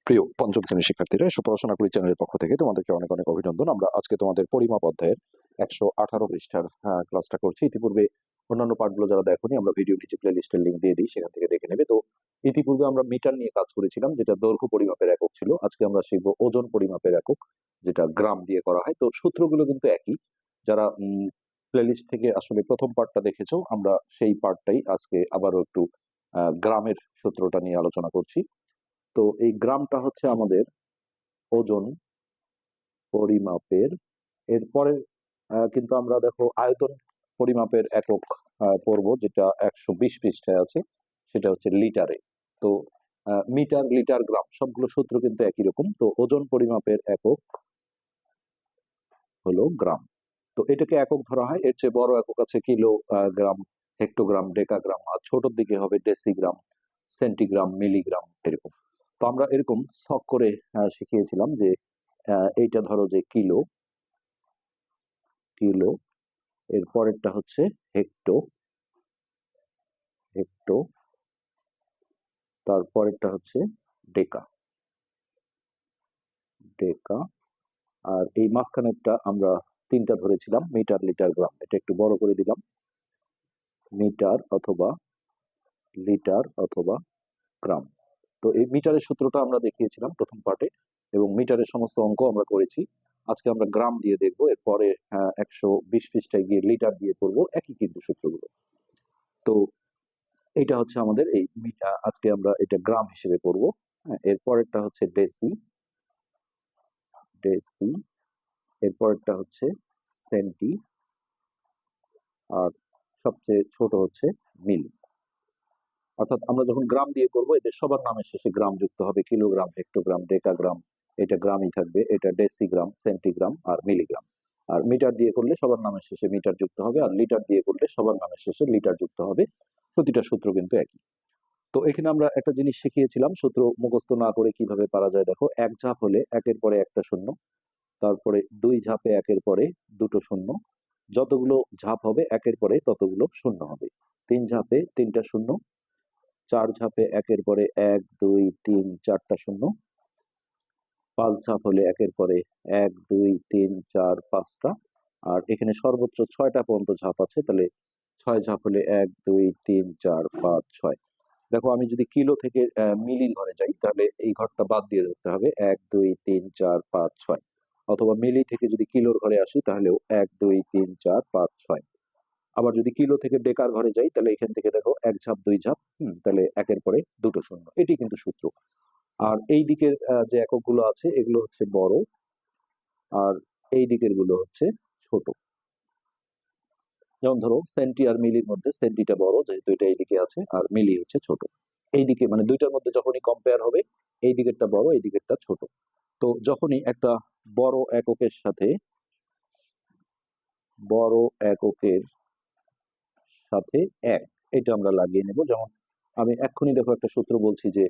প্রিয় পঞ্চম শ্রেণীর শিক্ষার্থীরা, এসব পড়াশোনা করি চ্যানেলের পক্ষ থেকে তোমাদেরকে অনেক অনেক অভিনন্দন। আমরা আজকে তোমাদের পরিমাপ অধ্যায়ের 118 পৃষ্ঠার ক্লাসটা করছি। ইতিপূর্বে অন্যান্য পার্টগুলো যারা দেখোনি, আমরা ভিডিও নিচে প্লে লিস্টের লিঙ্ক দিয়ে দিই, সেখান থেকে দেখে নেবে। তো ইতিপূর্বে আমরা মিটার নিয়ে কাজ করেছিলাম, যেটা দৈর্ঘ্য পরিমাপের একক ছিল। আজকে আমরা শিখবো ওজন পরিমাপের একক, যেটা গ্রাম দিয়ে করা হয়। তো সূত্রগুলো কিন্তু একই। যারা প্লে লিস্ট থেকে আসলে প্রথম পার্টটা দেখেছো, আমরা সেই পার্টটাই আজকে আবারও একটু গ্রামের সূত্রটা নিয়ে আলোচনা করছি। তো এই গ্রামটা হচ্ছে আমাদের ওজন পরিমাপের। এরপরে কিন্তু আমরা দেখো আয়তন পরিমাপের একক পড়ব, যেটা 120 পৃষ্ঠায় আছে, সেটা হচ্ছে লিটারে। তো মিটার, লিটার, গ্রাম সবগুলো সূত্র কিন্তু একই রকম। তো ওজন পরিমাপের একক হলো গ্রাম। তো এটাকে একক ধরা হয়। এর চেয়ে বড় একক আছে কিলো, গ্রাম, হেক্টোগ্রাম, ডেকাগ্রাম, আর ছোটর দিকে হবে ডেসিগ্রাম, সেন্টিগ্রাম, মিলিগ্রাম, এরকম। তো আমরা এরকম ছক করে শিখিয়েছিলাম যে এইটা ধরো যে কিলো, কিলো, এর পরেরটা হচ্ছে হেক্টো, হেক্টো, তারপরেরটা হচ্ছে ডেকা, ডেকা, আর এই মাঝখানেরটা আমরা তিনটা ধরেছিলাম, মিটার, লিটার, গ্রাম। এটা একটু বড় করে দিলাম, মিটার অথবা লিটার অথবা গ্রাম। তো এই মিটারের সূত্রটা আমরা দেখিয়েছিলাম প্রথম পার্টে, এবং মিটারের সমস্ত অঙ্ক আমরা করেছি। আজকে আমরা গ্রাম দিয়ে দেখবো। এরপরে 120 পৃষ্ঠায় গিয়ে লিটার দিয়ে করবো, একই কিন্তু সূত্রগুলো। তো এটা হচ্ছে আমাদের এই আজকে আমরা এটা গ্রাম হিসেবে করব। এরপরেরটা হচ্ছে ডেসি, ডেসি, এরপরেরটা হচ্ছে সেন্টি, আর সবচেয়ে ছোট হচ্ছে মিলি। অর্থাৎ আমরা যখন গ্রাম দিয়ে করব, এদের সবার নামের শেষে গ্রাম যুক্ত হবে। কিলোগ্রাম, হেক্টোগ্রাম, ডেকাগ্রাম, এটা গ্রামই থাকবে। এটা ডেসিগ্রাম, সেন্টিগ্রাম আর মিলিগ্রাম। আর মিটার দিয়ে করলে সবার নামের শেষে মিটার যুক্ত হবে, আর লিটার দিয়ে করলে সবার নামের শেষে লিটার যুক্ত হবে। প্রতিটা সূত্র কিন্তু একই। তো এখানে আমরা একটা জিনিস শিখিয়েছিলাম, সূত্র মুখস্থ না করে কিভাবে পারা যায়। দেখো, এক ঝাপ হলে একের পরে একটা শূন্য, তারপরে দুই ঝাপে একের পরে দুটো শূন্য, যতগুলো ঝাপ হবে একের পরে ততগুলো শূন্য হবে। তিন ঝাপে তিনটা শূন্য, চার ঝাপে একের পরে এক, দুই, তিন, চারটা শূন্য, পাঁচ ঝাপ হলে একের পরে এক, দুই, তিন, চার, পাঁচটা, আর এখানে সর্বোচ্চ 6টা পর্যন্ত ঝাপ আছে। তাহলে 6 ঝাপ হলে এক, দুই, তিন, চার, পাঁচ, ছয়। দেখো, আমি যদি কিলো থেকে মিলি ঘরে যাই, তাহলে এই ঘরটা বাদ দিয়ে ধরতে হবে, এক, দুই, তিন, চার, পাঁচ, ছয়। অথবা মিলি থেকে যদি কিলোর ঘরে আসি, তাহলেও এক, দুই, তিন, চার, পাঁচ, ছয়। আবার যদি কিলো থেকে ডেকার ঘরে যাই, তাহলে এখান থেকে দেখো এক ঝাপ, দুই ঝাপ, তাহলে একের পরে দুটো শূন্য। এটি কিন্তু সূত্র। আর এই দিকের যে এককগুলো আছে, এগুলো হচ্ছে বড়, আর এই দিকের গুলো হচ্ছে ছোট। যেমন ধরো, সেন্টি আর মিলির মধ্যে সেন্টিটা বড়, যেহেতু এটা এইদিকে আছে, আর মিলি হচ্ছে ছোট। এইদিকে মানে দুইটার মধ্যে যখনই কম্পেয়ার হবে, এই দিকেরটা বড়, এই দিকেরটা ছোট। তো যখনই একটা বড় এককের সাথে, বড় এককের সাথে এক, এটা আমরা লাগিয়ে নেব। যেমন আমি এক্ষুনি দেখো একটা সূত্র বলছি যে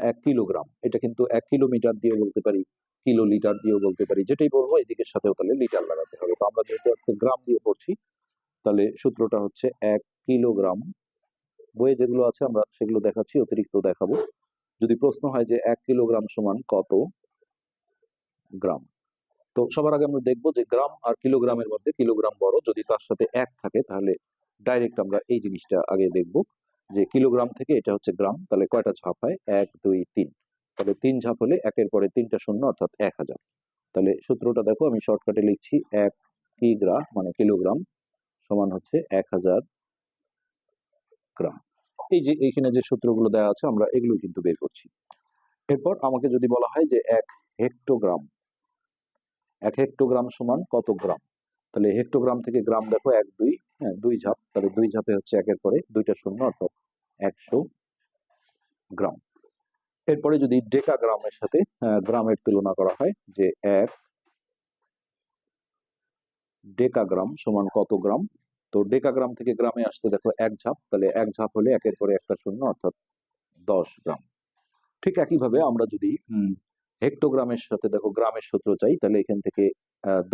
1 কিলোগ্রাম, এটা কিন্তু 1 কিলোমিটার দিয়ে বলতে পারি, কিলো লিটার দিয়েও বলতে পারি। যেটাই বলবো এদিকের সাথেও তাহলে লিটার লাগাতে হবে। তো আমরা যেহেতু আজকে গ্রাম দিয়ে পড়ছি, তাহলে সূত্রটা হচ্ছে 1 কিলোগ্রাম। বইয়ে যেগুলো আছে আমরা সেগুলো দেখাচ্ছি, অতিরিক্ত দেখাবো। যদি প্রশ্ন হয় যে 1 কিলোগ্রাম সমান কত গ্রাম, তো সবার আগে আমরা দেখবো যে গ্রাম আর কিলোগ্রামের মধ্যে কিলোগ্রাম বড়। যদি তার সাথে এক থাকে, তাহলে ডাইরেক্ট আমরা এই জিনিসটা আগে দেখবো যে কিলোগ্রাম থেকে এটা হচ্ছে গ্রাম, তাহলে কয়টা ঝাপ হয়, এক, দুই, তিন। তাহলে তিন ঝাপ হলে একের পরে তিনটা শূন্য, অর্থাৎ 1000। তাহলে সূত্রটা দেখো, আমি শর্টকাটে লিখছি, এক কিগ্রা মানে কিলোগ্রাম সমান হচ্ছে 1000 গ্রাম। এই যে এইখানে যে সূত্রগুলো দেওয়া আছে, আমরা এগুলো কিন্তু বের করছি। এরপর আমাকে যদি বলা হয় যে হেক্টোগ্রাম, 1 হেক্টোগ্রাম সমান কত গ্রাম, তাহলে হেক্টোগ্রাম থেকে গ্রাম দেখো এক, দুই, হ্যাঁ, দুই ঝাপ, তাহলে দুই ঝাপে হচ্ছে একের পরে দুইটা শূন্য, অর্থাৎ 100 গ্রাম। এরপরে যদি ডেকাগ্রামের সাথে গ্রামের তুলনা করা হয়, যে 1 ডেকাগ্রাম সমান কত গ্রাম, তো ডেকাগ্রাম থেকে গ্রামে আসতে দেখো এক ঝাপ, তাহলে এক ঝাপ হলে একের পরে একটা শূন্য, অর্থাৎ 10 গ্রাম। ঠিক একইভাবে আমরা যদি হেক্টোগ্রামের সাথে দেখো গ্রামের সূত্র চাই, তাহলে এখান থেকে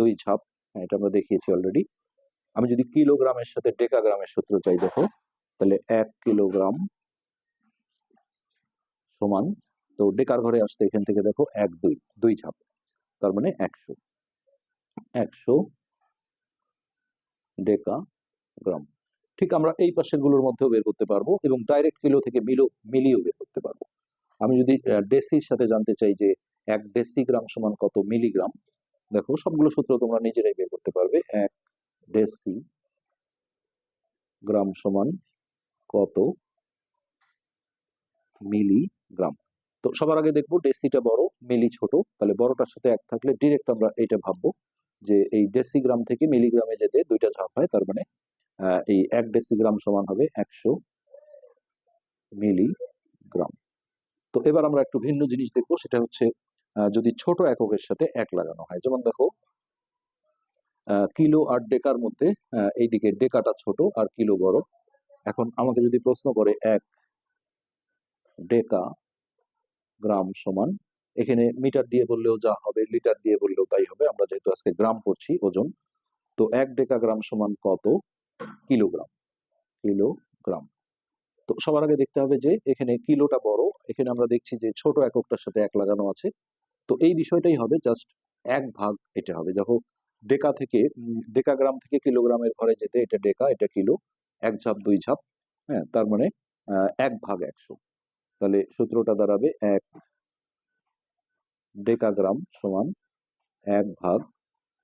দুই ঝাপ, এটা আমরা দেখিয়েছি অলরেডি। আমি যদি কিলোগ্রামের সাথে ডেকাগ্রামের সূত্র চাই, দেখো, তাহলে 1 কিলোগ্রাম সমান তো ডেকার ঘরে আসতে এখান থেকে দেখো 1 2 2 ঝাপ, তার মানে 100 100 ডেকা গ্রাম। ঠিক আমরা এই পাশের গুলোর মধ্যেও বের করতে পারবো এবং ডাইরেক্ট কিলো থেকে মিলিও বের করতে পারবো। আমি যদি ডেসির সাথে জানতে চাই যে 1 ডেসিগ্রাম সমান কত মিলিগ্রাম, দেখো সবগুলো সূত্র তোমরা নিজেরাই বের করতে পারবে। 1 ডেসিগ্রাম সমান কত মিলিগ্রাম। তো সবার আগে দেখবো ডেসিটা বড় মিলি ছোট, তাহলে বড়টার সাথে 1 থাকলে ডিরেক্ট আমরা এটা ভাববো যে এই ডেসিগ্রাম থেকে মিলিগ্রামে যেতে 2টা ধাপ হয়, তার মানে এই 1 ডেসিগ্রাম সমান হবে 100 মিলিগ্রাম। তো এবার আমরা একটু ভিন্ন জিনিস দেখবো, সেটা হচ্ছে যদি ছোট এককের সাথে 1 লাগানো হয়। যেমন দেখো কিলো আর ডেকার মধ্যে এইদিকে ডেকাটা ছোট আর কিলো বড়। এখন আমাকে যদি প্রশ্ন করে 1 ডেকা গ্রাম সমান, এখানে মিটার দিয়ে বললেও যা হবে, লিটার দিয়ে বললেও তাই হবে, আমরা যেহেতু আজকে গ্রাম করছি ওজন। তো 1 ডেকা গ্রাম সমান কত কিলোগ্রাম, কিলোগ্রাম। তো সবার আগে দেখতে হবে যে এখানে কিলোটা বড়, এখানে আমরা দেখছি যে ছোট এককটার সাথে 1 লাগানো আছে। তো এই বিষয়টাই হবে জাস্ট 1 ভাগ, এটা হবে দেখো ডেকা থেকে ডেকাগ্রাম থেকে কিলোগ্রামের ঘরে যেতে এটা ডেকা এটা কিলো, 1 ঝাপ 2 ঝাপ, হ্যাঁ, তার মানে 1 ভাগ 100। তাহলে সূত্রটা দাঁড়াবে 1 ডেকাগ্রাম সমান 1 ভাগ,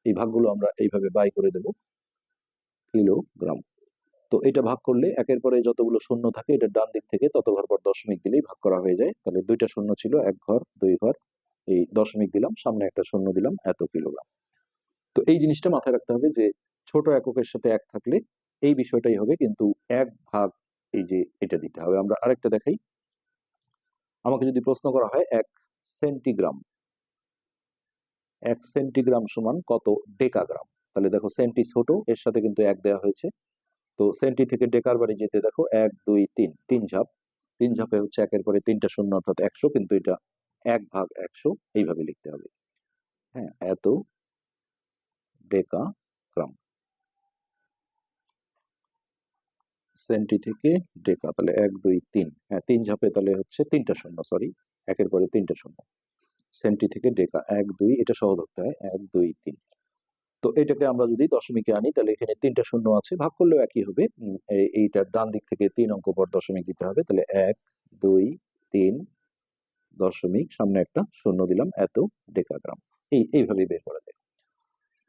এই ভাগগুলো আমরা এইভাবে বাই করে দেব কিলোগ্রাম। তো এটা ভাগ করলে একের পরে যতগুলো শূন্য থাকে এটা ডান দিক থেকে তত ঘর পর দশমিক দিলেই ভাগ করা হয়ে যায়। তাহলে 2টা শূন্য ছিল, 1 ঘর 2 ঘর, এই দশমিক দিলাম, সামনে একটা শূন্য দিলাম, এত কিলোগ্রাম। তো এই জিনিসটা মাথায় রাখতে হবে যে ছোট এককের সাথে 1 থাকলে এই বিষয়টাই হবে, কিন্তু 1 ভাগ এই যে এটা দিতে হবে। আমরা আরেকটা দেখাই, আমাকে যদি প্রশ্ন করা হয় 1 সেন্টিগ্রাম, 1 সেন্টিগ্রাম সমান কত ডেকাগ্রাম, তাহলে দেখো সেন্টি ছোট, এর সাথে কিন্তু 1 দেওয়া হয়েছে। তো সেন্টি থেকে ডেকার বাড়ি যেতে দেখো 1 2 3 3 ঝাপ, 3 ঝাপে হচ্ছে একের পরে 3টা শূন্য অর্থাৎ 100, কিন্তু এটা 1 ভাগ 100 এইভাবে লিখতে হবে। হ্যাঁ, এত ডেকাগ্রাম। সেন্টি থেকে ডেকা, তাহলে 1 2 3, হ্যাঁ 3 ঝাপে তাহলে হচ্ছে 3টা শূন্য, সরি একের পরে 3টা শূন্য। সেন্টি থেকে ডেকা 1 2, এটা সহ ধরতে হয় 1 2 3। তো এটাকে আমরা যদি দশমিকে আনি তাহলে এখানে 3টা শূন্য আছে, ভাগ করলেও একই হবে। এইটার ডান দিক থেকে 3 অঙ্ক পর দশমিক দিতে হবে, তাহলে 1 2 3 দশমিক, সামনে একটা শূন্য দিলাম, এত ডেকাগ্রাম। এইভাবে বের করা যায়।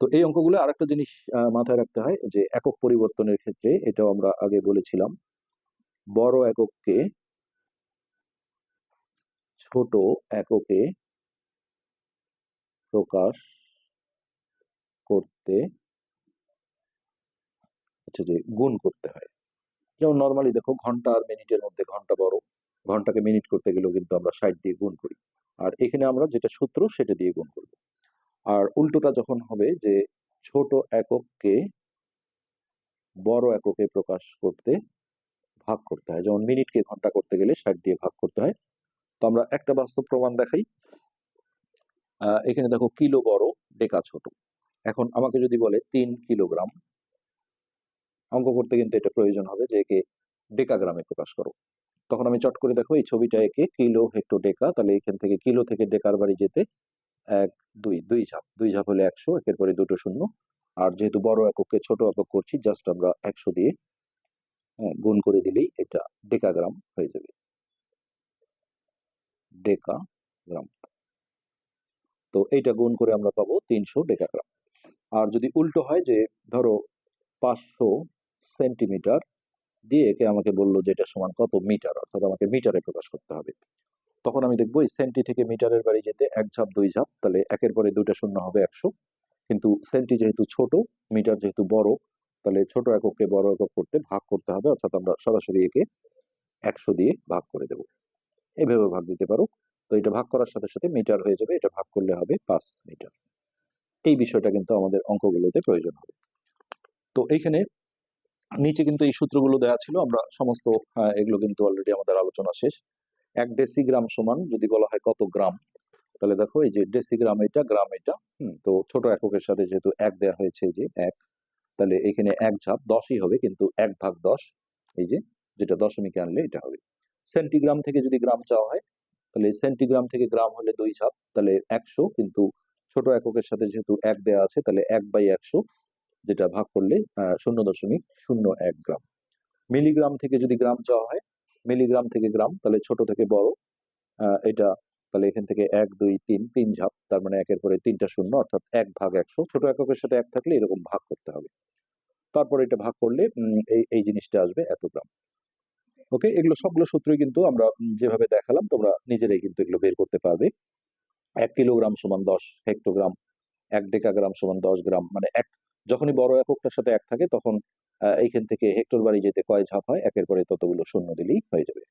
তো এই অঙ্কগুলো আরেকটা জিনিস মাথায় রাখতে হয় যে একক পরিবর্তনের ক্ষেত্রে, এটাও আমরা আগে বলেছিলাম, বড় এককে ছোট এককে প্রকাশ করতে হচ্ছে যে গুণ করতে হয়। যেমন নর্মালি দেখো ঘন্টা আর মিনিটের মধ্যে ঘন্টা বড়, ঘন্টাকে মিনিট করতে গেলেও কিন্তু আমরা 60 দিয়ে গুণ করি, আর এখানে আমরা যেটা সূত্র সেটা দিয়ে গুণ করব। আর উল্টোটা যখন হবে যে ছোট এককে বড় এককে প্রকাশ করতে ভাগ করতে হয়, যেমন মিনিটকে ঘন্টা করতে গেলে 60 দিয়ে ভাগ করতে হয়। তো আমরা একটা বাস্তব প্রমাণ দেখাই। এখানে দেখো কিলো বড় ডেকা ছোট। এখন আমাকে যদি বলে 3 কিলোগ্রাম, অঙ্ক করতে কিন্তু এটা প্রয়োজন হবে যে একে ডেকাগ্রামে প্রকাশ করো। তখন আমি চট করে দেখো এই ছবিটা একে কিলো হেক্টো ডেকা, তাহলে এখান থেকে কিলো থেকে ডেকার বাড়ি যেতে 1 2 2 ঝাপ, 2 ঝাপ হলে 100, একের পরে দুটো শূন্য। আর যেহেতু বড় এককে ছোট একক করছি, জাস্ট আমরা 100 দিয়ে গুণ করে দিলেই এটা ডেকাগ্রাম হয়ে যাবে, ডেকাগ্রাম। তো এইটা গুণ করে আমরা পাবো 300 ডেকাগ্রাম। আর যদি উল্টো হয় যে ধরো 500 সেন্টিমিটার দিয়ে একে আমাকে বললো যে এটা সমান কত মিটার, অর্থাৎ আমাকে মিটারে প্রকাশ করতে হবে, তখন আমি দেখবো এই সেন্টি থেকে মিটারের বাড়ি যেতে 1 ঝাপ 2 ঝাপ, তাহলে একের পরে দুইটা শূন্য হবে 100। কিন্তু সেন্টি যেহেতু ছোট, মিটার যেহেতু বড়, তাহলে ছোট এককে বড় একক করতে ভাগ করতে হবে, অর্থাৎ আমরা সরাসরি একে 100 দিয়ে ভাগ করে দেবো। এইভাবে ভাগ দিতে পারো। তো এটা ভাগ করার সাথে সাথে মিটার হয়ে যাবে, এটা ভাগ করলে হবে 5 মিটার। এই বিষয়টা কিন্তু আমাদের অঙ্কগুলোতে প্রয়োজন হবে। তো এইখানে নিচে কিন্তু এই সূত্রগুলো দেওয়া ছিল, আমরা সমস্ত এগুলো কিন্তু অলরেডি আমাদের আলোচনা শেষ। 1 ডেসিগ্রাম সমান যদি বলা হয় কত গ্রাম, তাহলে দেখো এই যে ডেসিগ্রাম এটা, গ্রাম এটা, তো ছোট এককের সাথে যেহেতু 1 দেওয়া হয়েছে, এই যে 1, তাহলে এখানে 1 ঝাপ 10ই হবে, কিন্তু 1 ভাগ 10, এই যে যেটা দশমিকে আনলে এটা হবে। সেন্টিগ্রাম থেকে যদি গ্রাম চাওয়া হয়, তাহলে সেন্টিগ্রাম থেকে গ্রাম হলে 2 ধাপ, তাহলে 100, কিন্তু ছোট এককের সাথে যেহেতু 1 দেওয়া আছে তাহলে 1/100, যেটা ভাগ করলে 0.01 গ্রাম। মিলিগ্রাম থেকে যদি গ্রাম চাওয়া হয়, মিলিগ্রাম থেকে গ্রাম, তাহলে ছোট থেকে বড়, এটা তাহলে এখান থেকে 1 2 3 3 ধাপ, তার মানে একের পরে 3টা শূন্য, অর্থাৎ 1/100। ছোট এককের সাথে 1 থাকলে এরকম ভাগ করতে হবে, তারপর এটা ভাগ করলে এই এই জিনিসটা আসবে এত গ্রাম। ওকে, এগুলো সবগুলো সূত্রই কিন্তু আমরা যেভাবে দেখালাম তোমরা নিজেরাই কিন্তু এগুলো বের করতে পারবে। 1 কিলোগ্রাম সমান 10 হেক্টোগ্রাম, 1 ডেকাগ্রাম সমান 10 গ্রাম, মানে যখনই বড় এককটার সাথে 1 থাকে তখন এইখান থেকে হেক্টর বাড়ি যেতে কয় ধাপ হয়, একের পরে ততগুলো শূন্য দিলেই হয়ে যাবে।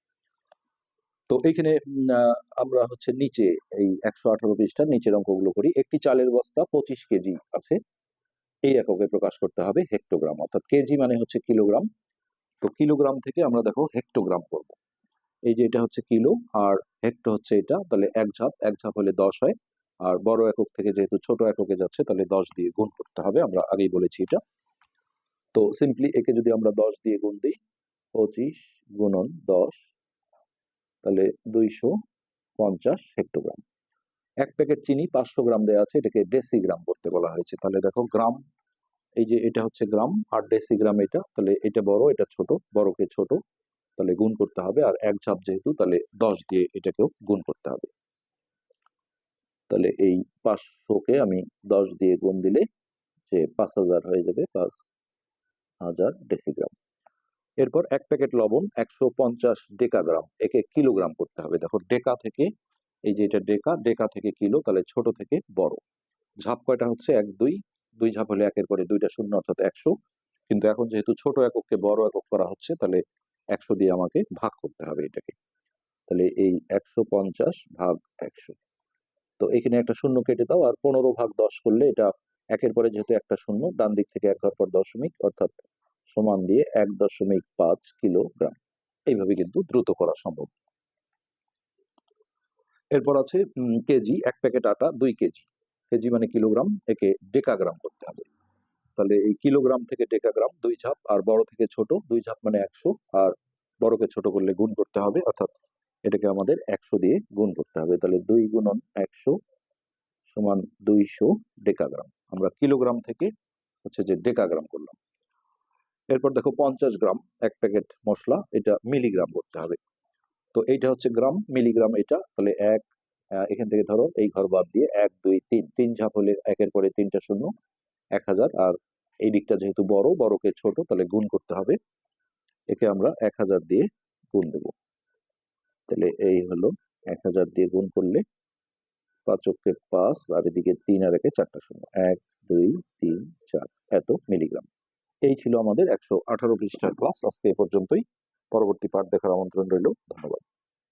তো এইখানে আমরা হচ্ছে নিচে এই 118 পৃষ্ঠার নিচের অঙ্কগুলো করি। একটি চালের বস্তা 25 কেজি আছে, এই এককে প্রকাশ করতে হবে হেক্টোগ্রাম, অর্থাৎ কেজি মানে হচ্ছে কিলোগ্রাম। তো কিলোগ্রাম থেকে আমরা দেখো হেক্টোগ্রাম করব। এই যে এটা হচ্ছে কিলো আর হেক্টো হচ্ছে এটা, তাহলে এক ঝাপ হলে 10 হয়। আর বড় একক থেকে যেহেতু ছোট এককে যাচ্ছে তাহলে 10 দিয়ে গুণ করতে হবে, আমরা আগেই বলেছি এটা। তো সিম্পলি একে যদি আমরা 10 দিয়ে গুণ দিই, 25 গুণন 10, তাহলে 250 হেক্টোগ্রাম। 1 প্যাকেট চিনি 500 গ্রাম দেওয়া আছে, এটাকে ডেসিগ্রাম করতে বলা হয়েছে। তাহলে দেখো গ্রাম, এই যে এটা হচ্ছে গ্রাম আর ডেসিগ্রাম এটা, তাহলে এটা বড় এটা ছোট, বড়কে ছোট, তাহলে গুণ করতে হবে। আর 1 ঝাপ যেহেতু, তাহলে 10 দিয়ে এটাকেও গুণ করতে হবে। তাহলে এই 500 কে আমি 10 দিয়ে গুণ দিলে যে 5000 হয়ে যাবে, 5000 ডেসিগ্রাম। এরপর 1 প্যাকেট লবণ 150 ডেকাগ্রাম, একে কিলোগ্রাম করতে হবে। দেখো ডেকা থেকে, এই যে এটা ডেকা, ডেকা থেকে কিলো, তাহলে ছোট থেকে বড়। ঝাপ কয়টা হচ্ছে 1 2, 2 ঝাপ হলে একের পরে 2টা শূন্য, অর্থাৎ 100। কিন্তু এখন যেহেতু ছোট এককে বড় একক করা হচ্ছে, তাহলে 100 দিয়ে আমাকে ভাগ করতে হবে এটাকে। তাহলে এই 150 ভাগ 100, তো এখানে একটা শূন্য কেটে দাও। আর 15/10 করলে এটা একের পরে যেহেতু একটা শূন্য, ডান দিক থেকে 1 ঘর পর দশমিক, অর্থাৎ সমান দিয়ে 1.5 কিলোগ্রাম। এইভাবে কিন্তু দ্রুত করা সম্ভব। এরপর আছে কেজি, 1 প্যাকেট আটা 2 কেজি, কেজি মানে কিলোগ্রাম, একে ডেকাগ্রাম করতে হবে। তাহলে এই কিলোগ্রাম থেকে ডেকাগ্রাম 2 ঝাপ, আর বড় থেকে ছোট 2 ঝাপ মানে 100, আর বড়কে ছোট করলে গুণ করতে হবে, অর্থাৎ এটাকে আমাদের 100 দিয়ে গুণ করতে হবে। তাহলে 2 গুণন 100 সমান 200 ডেকাগ্রাম। আমরা কিলোগ্রাম থেকে হচ্ছে যে ডেকাগ্রাম করলাম। এরপর দেখো 50 গ্রাম, 1 প্যাকেট মশলা, এটা মিলিগ্রাম করতে হবে। তো এইটা হচ্ছে গ্রাম, মিলিগ্রাম এটা, তাহলে এখান থেকে ধরো এই ঘর বাদ দিয়ে 1 2 3, 3 ঝাপ হলে একের পরে 3টা শূন্য, 1000। আর এই দিকটা যেহেতু বড়, বড়কে ছোট, তাহলে গুণ করতে হবে, একে আমরা 1000 দিয়ে গুণ দেব। তাহলে এই হলো 1000 দিয়ে গুণ করলে 5 × 5, আর এদিকে 3 আর একে 4টা শূন্য, 1 2 3 4, এত মিলিগ্রাম। এই ছিল আমাদের 118 পৃষ্ঠার ক্লাস। আজকে এ পর্যন্তই। পরবর্তী পাঠ দেখার আমন্ত্রণ রইল। ধন্যবাদ।